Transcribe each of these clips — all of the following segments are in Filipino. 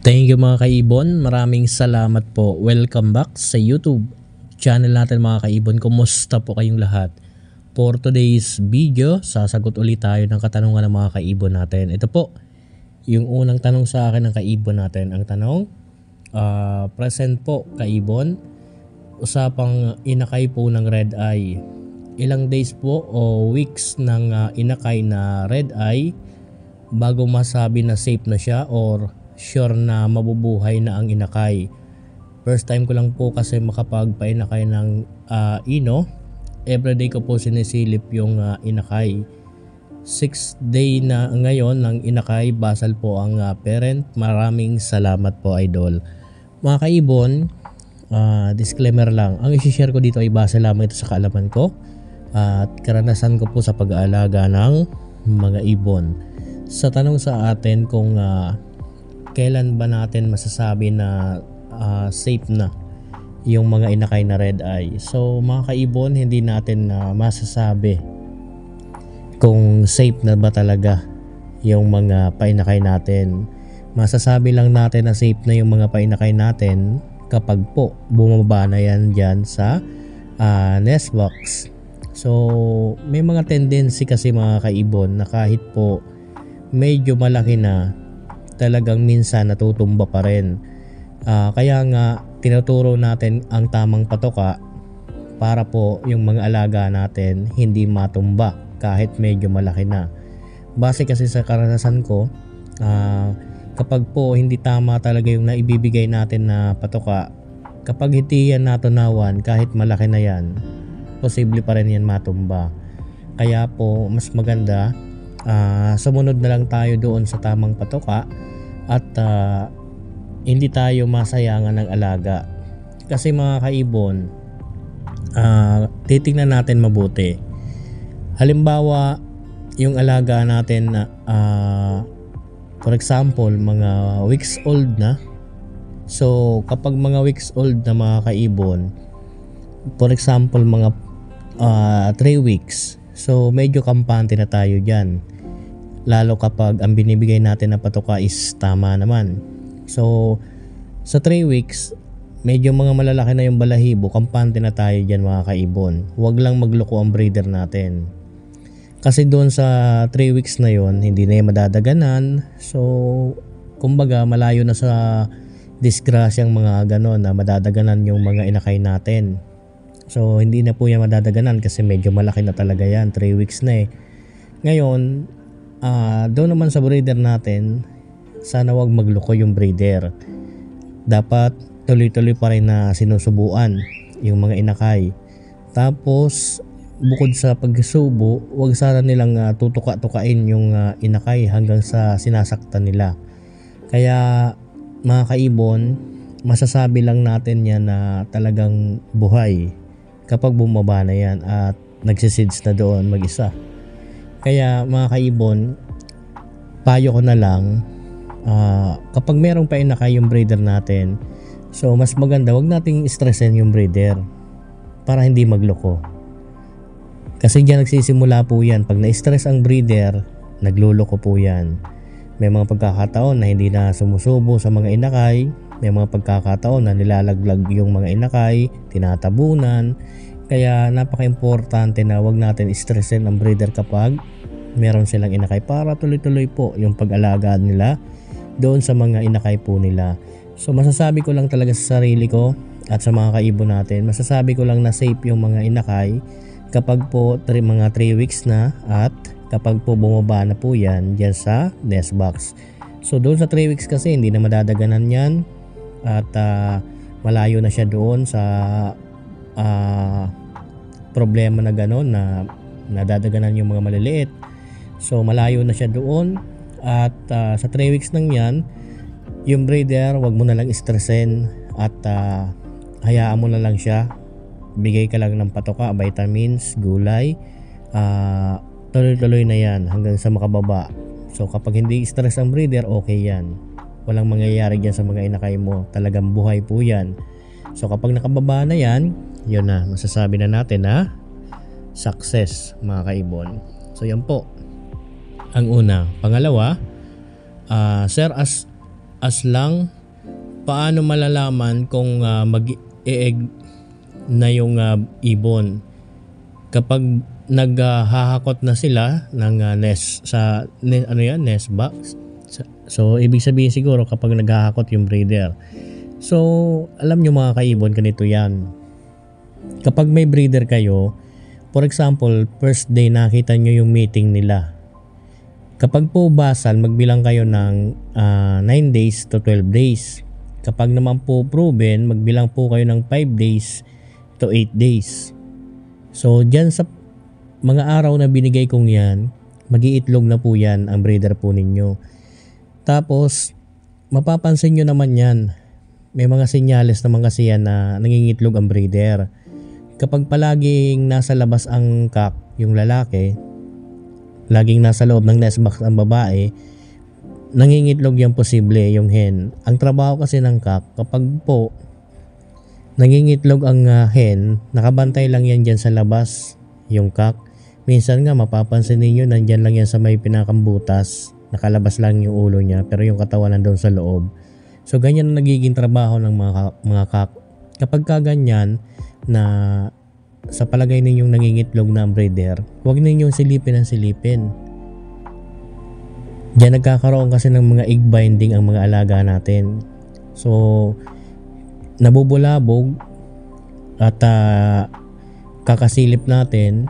Thank you mga kaibon, maraming salamat po. Welcome back sa YouTube channel natin mga kaibon. Kumusta po kayong lahat? For today's video, sasagot ulit tayo ng katanungan ng mga kaibon natin. Ito po, yung unang tanong sa akin ng kaibon natin. Ang tanong, present po kaibon, usapang inakay po ng red eye. Ilang days po o weeks ng inakay na red eye bago masabi na safe na siya or sure na mabubuhay na ang inakay. First time ko lang po kasi makapagpainakay ng ino. Everyday ko po sinisilip yung inakay. 6th day na ngayon ng inakay, basal po ang parent. Maraming salamat po idol. Mga kaibon, disclaimer lang, ang isi-share ko dito ay base lamang ito sa kaalaman ko at karanasan ko po sa pag-aalaga ng mga ibon. Sa tanong sa atin kung kailan ba natin masasabi na safe na yung mga inakay na red eye. So mga kaibon, hindi natin masasabi kung safe na ba talaga yung mga painakay natin. Masasabi lang natin na safe na yung mga painakay natin kapag po bumaba na yan dyan sa nest box. So may mga tendency kasi mga kaibon na kahit po medyo malaki na, talagang minsan natutumba pa rin. Kaya nga tinuturo natin ang tamang patoka para po yung mga alaga natin hindi matumba kahit medyo malaki na. Base kasi sa karanasan ko, kapag po hindi tama talaga yung naibibigay natin na patoka, kapag hindi yan natunawan kahit malaki na yan, posible pa rin yan matumba. Kaya po mas maganda sumunod na lang tayo doon sa tamang patoka at hindi tayo masayangan ng alaga. Kasi mga kaibon, titingnan natin mabuti. Halimbawa, yung alaga natin na for example, mga weeks old na. So, kapag mga weeks old na mga kaibon, for example, mga 3 weeks, so medyo kampante na tayo dyan. Lalo kapag ang binibigay natin na patoka is tama naman. So sa 3 weeks, medyo mga malalaki na yung balahibo, kampante na tayo dyan mga kaibon. Huwag lang magloko ang breeder natin. Kasi doon sa 3 weeks na yon, hindi na yung madadaganan. So kumbaga malayo na sa disgrasyang mga ganon na madadaganan yung mga inakay natin. So hindi na po yan madadaganan kasi medyo malaki na talaga yan, 3 weeks na eh. Ngayon, doon naman sa breeder natin, sana wag magloko yung breeder. Dapat tuloy-tuloy pa rin na sinusubuan yung mga inakay. Tapos bukod sa pagsubo, wag sana nilang tutuka-tukain yung inakay hanggang sa sinasaktan nila. Kaya mga kaibon, masasabi lang natin yan na talagang buhay kapag bumaba na yan at nagsisids na doon mag-isa. Kaya mga kaibon, payo ko na lang, kapag merong painakay yung breeder natin, so mas maganda wag nating stressin yung breeder para hindi magloko. Kasi diyan nagsisimula po yan. Pag na-stress ang breeder, nagluloko po yan. May mga pagkakataon na hindi na sumusubo sa mga inakay, may mga pagkakataon na nilalaglag yung mga inakay, tinatabunan. Kaya napaka-importante na wag natin stressin ang breeder kapag meron silang inakay para tuloy-tuloy po yung pag-alaga nila doon sa mga inakay po nila. So masasabi ko lang talaga sa sarili ko at sa mga kaibon natin, masasabi ko lang na safe yung mga inakay kapag po mga 3 weeks na at kapag po bumaba na po yan dyan sa nest box. So doon sa 3 weeks kasi hindi na madadaganan yan at malayo na siya doon sa problema na gano'n na nadadaganan yung mga maliliit. So malayo na siya doon at sa 3 weeks nang yan, yung breeder wag mo na lang stressin at hayaan mo na lang siya. Bigay ka lang ng patoka, vitamins, gulay, tuloy-tuloy na yan hanggang sa makababa. So kapag hindi stress ang breeder, okay yan. Walang mangyayari dyan sa mga inakay mo, talagang buhay po yan. So kapag nakababa na yan, yun na, masasabi na natin na success mga kaibon. So yan po ang una. Pangalawa, sir, as long paano malalaman kung mag-e-egg na yung ibon? Kapag naghahakot na sila ng nest sa nest box. So ibig sabihin siguro kapag naghahakot yung breeder. So alam nyo mga kaibon, ganito yan. Kapag may breeder kayo, for example, first day nakita nyo yung meeting nila. Kapag po basal, magbilang kayo ng 9 days to 12 days. Kapag naman po proven, magbilang po kayo ng 5 days to 8 days. So dyan sa mga araw na binigay kong yan, mag-iitlog na po yan ang breeder po ninyo. Tapos mapapansin nyo naman yan, may mga senyales naman kasi yan na nangingitlog ang breeder. Kapag palaging nasa labas ang cock, yung lalaki, laging nasa loob ng nest box ang babae, nangingitlog yan posible yung hen. Ang trabaho kasi ng cock, kapag po nangingitlog ang hen, nakabantay lang yan dyan sa labas, yung cock. Minsan nga mapapansin ninyo, nandyan lang yan sa may pinakambutas, nakalabas lang yung ulo niya, pero yung katawan nandun sa loob. So ganyan ang nagiging trabaho ng mga cock. Kapag kaganyan na sa palagay ninyong nangingitlog na ang breeder, huwag ninyong silipin ang silipin. Diyan nagkakaroon kasi ng mga egg binding ang mga alaga natin. So nabubulabog at kakasilip natin,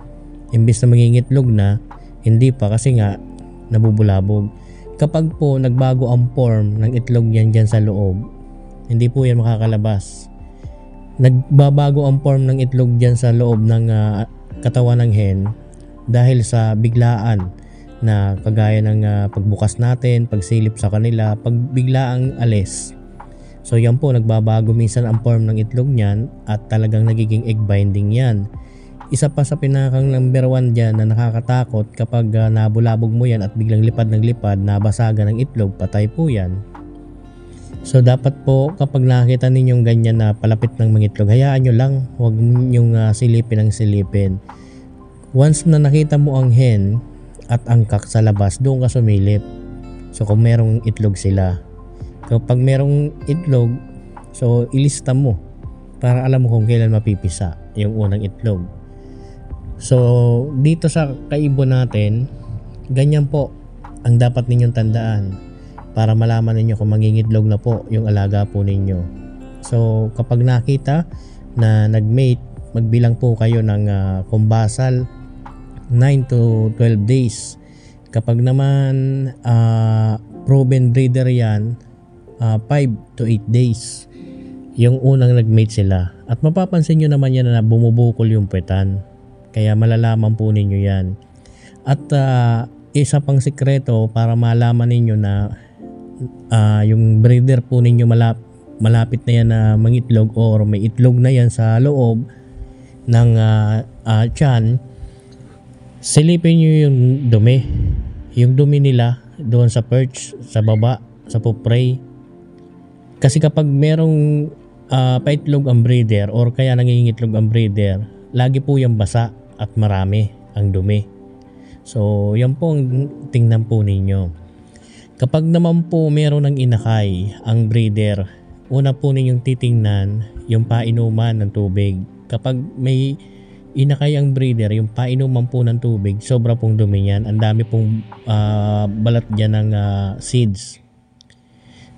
imbis na mangingitlog na, hindi pa kasi nga nabubulabog. Kapag po nagbago ang form ng itlog yan dyan sa loob, hindi po yan makakalabas. Nagbabago ang form ng itlog dyan sa loob ng katawan ng hen dahil sa biglaan na kagaya ng pagbukas natin, pagsilip sa kanila, pagbiglaang alis. So yan po, nagbabago minsan ang form ng itlog niyan at talagang nagiging egg binding yan. Isa pa sa pinakang number 1 dyan na nakakatakot, kapag nabulabog mo yan at biglang lipad ng lipad, nabasagan ng itlog, patay po yan. So dapat po kapag nakita ninyong ganyan na palapit ng mangitlog, hayaan nyo lang, huwag ninyong silipin ang silipin. Once na nakita mo ang hen at ang cock sa labas, doon ka sumilip. So kung merong itlog sila, kapag merong itlog, so ilista mo para alam mo kung kailan mapipisa yung unang itlog. So dito sa kaibon natin, ganyan po ang dapat ninyong tandaan para malaman ninyo kung mangingitlog na po yung alaga po ninyo. So kapag nakita na nagmate, magbilang po kayo ng kumbasal 9 to 12 days. Kapag naman proven breeder yan, 5 to 8 days yung unang nagmate sila. At mapapansin nyo naman yan na bumubukol yung puwetan, kaya malalaman po ninyo yan. At isa pang sikreto para malaman ninyo na yung breeder po ninyo malapit na yan na mangitlog or may itlog na yan sa loob ng tiyan, silipin nyo yung dumi nila doon sa perch, sa baba, sa pupray. Kasi kapag merong paitlog ang breeder or kaya nangingitlog ang breeder, lagi po yung basa at marami ang dumi. So yan po ang tingnan po ninyo. Kapag naman po meron ng inakay ang breeder, una po ninyong titingnan yung painuman ng tubig. Kapag may inakay ang breeder, yung painuman po ng tubig, sobra pong dumi yan. Ang dami pong balat dyan ng seeds.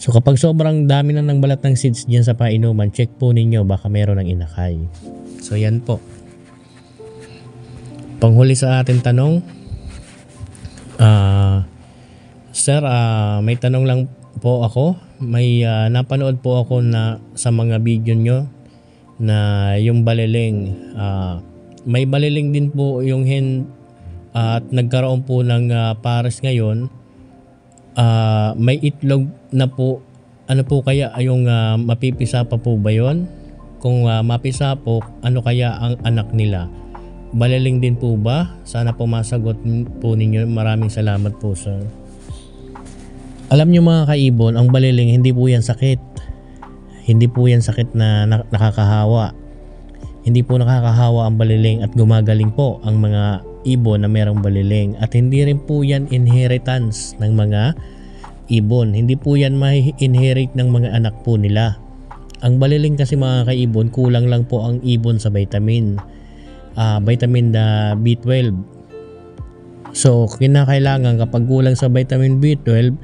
So kapag sobrang dami na ng balat ng seeds dyan sa painuman, check po ninyo baka meron ng inakay. So yan po. Panghuli sa ating tanong, sir, may tanong lang po ako. May napanood po ako na sa mga video nyo na yung baliling, may baliling din po yung hen at nagkaroon po ng pares ngayon. May itlog na po. Ano po kaya yung mapipisa pa po ba yun? Kung mapisa po, ano kaya ang anak nila? Baliling din po ba? Sana po masagot po ninyo. Maraming salamat po, sir. Alam nyo mga kaibon, ang baliling hindi po yan sakit. Hindi po yan sakit na nakakahawa. Hindi po nakakahawa ang baliling at gumagaling po ang mga ibon na merong baliling. At hindi rin po yan inheritance ng mga ibon. Hindi po yan ma-inherit ng mga anak po nila. Ang baliling kasi mga kaibon, kulang lang po ang ibon sa vitamin B12. So kinakailangan kapag kulang sa vitamin B12,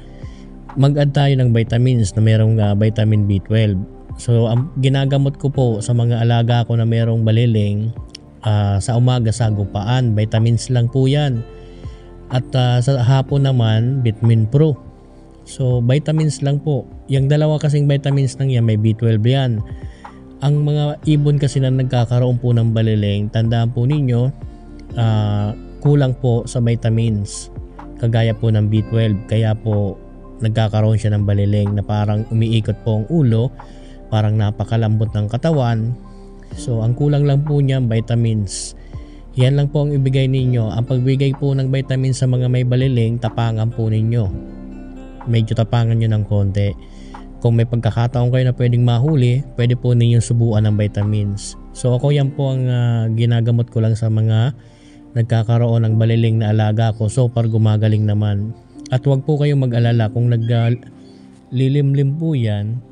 mag-add tayo ng vitamins na merong vitamin B12. So ang ginagamot ko po sa mga alaga ko na merong baliling, sa umaga sagupaan, vitamins lang po yan. At sa hapon naman, Vitamin Pro. So vitamins lang po. Yung dalawa kasing vitamins lang yan, may B12 yan. Ang mga ibon kasi na nagkakaroon po ng baliling, tandaan po ninyo, kulang po sa vitamins. Kagaya po ng B12. Kaya po nagkakaroon siya ng baliling na parang umiikot po ang ulo, parang napakalambot ng katawan. So ang kulang lang po niya vitamins. Yan lang po ang ibigay ninyo. Ang pagbigay po ng vitamins sa mga may baliling, tapangan po ninyo. Medyo tapangan nyo ng konti. Kung may pagkakataon kayo na pwedeng mahuli, pwede po ninyong subuan ng vitamins. So ako yan po ang ginagamot ko lang sa mga nagkakaroon ng baliling na alaga ko. So far gumagaling naman. At wag po kayong mag-alala kung naglilimlim po yan,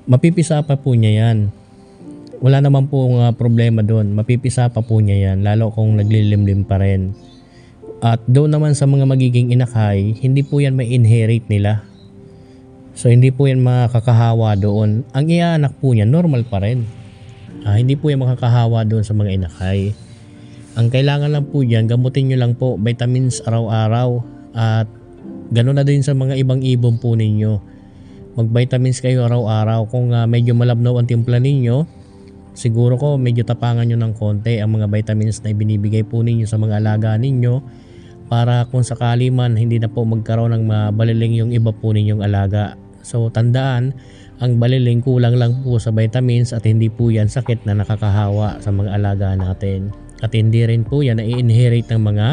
mapipisa pa po niya yan. Wala naman po problema doon. Mapipisa pa po niya yan, lalo kung naglilimlim pa rin. At doon naman sa mga magiging inakay, hindi po yan may inherit nila. So hindi po yan makakahawa doon. Ang iaanak po niya normal pa rin. Hindi po yan makakahawa doon sa mga inakay. Ang kailangan lang po yan, gamutin nyo lang po vitamins araw-araw. At ganoon na din sa mga ibang ibon po ninyo. Mag-vitamins kayo araw-araw. Kung medyo malabnaw ang timpla ninyo, siguro ko medyo tapangan nyo ng konti ang mga vitamins na ibinibigay po ninyo sa mga alaga ninyo, para kung sakali man hindi na po magkaroon ng baliling yung iba po ninyong alaga. So tandaan, ang baliling kulang lang po sa vitamins at hindi po yan sakit na nakakahawa sa mga alaga natin. At hindi rin po yan na i-inherit ng mga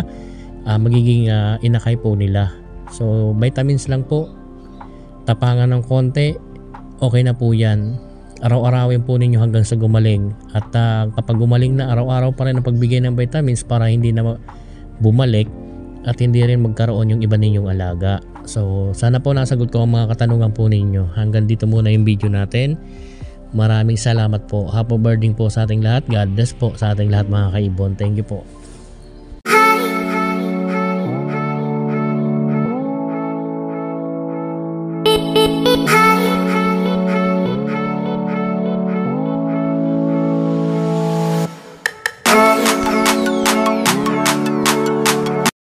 magiging inakay po nila. So vitamins lang po, tapangan ng konti, okay na po yan. Araw-arawin po ninyo hanggang sa gumaling. At kapag gumaling na, araw-araw pa rin ang pagbigay ng vitamins para hindi na bumalik at hindi rin magkaroon yung iba ninyong alaga. So sana po nasagot ko ang mga katanungan po ninyo. Hanggang dito muna yung video natin. Maraming salamat po. Happy birthday po sa ating lahat. God bless po sa ating lahat mga kaibon. Thank you po.